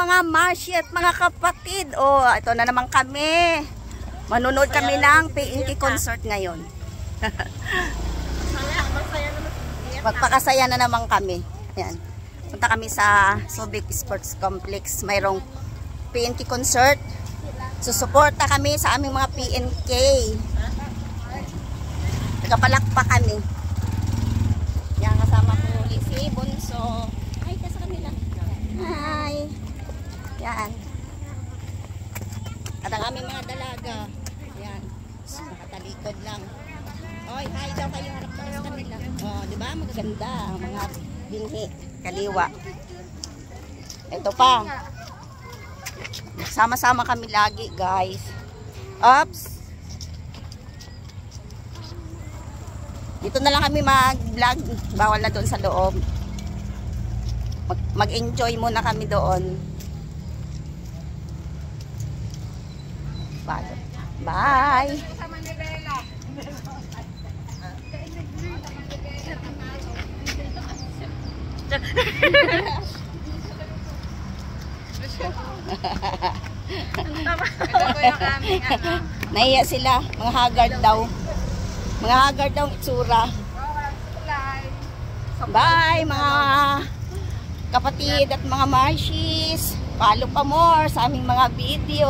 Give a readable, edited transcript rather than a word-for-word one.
mga Marshi at mga kapatid. Oh, ito na naman kami. Manunod kami ng PNK concert ngayon. Magpakasaya na naman kami. Ayan. Punta kami sa Subic Sports Complex. Mayroong PNK concert. Susuporta kami sa aming mga PNK. Nagpalakpak kami. Yan, kasama ko si Bunso. Hi, ka sa kanila. Hi. Yan. At ang aming mga dalaga. Yan. Nakatalikod lang. Oy, hi daw kayo, harap ka sa kanila. Oh, di ba? Magaganda ang mga binhi, kaliwa. Ito pa. Sama-sama kami lagi, guys. Oops. Dito na lang kami mag-vlog. Bawal na doon sa loob. Mag-enjoy muna kami doon. Bye! Nahiya sila. Mga haggard daw. Mga haggard daw itsura. Bye mga kapatid at mga Marshis. Follow pa more sa aming mga video.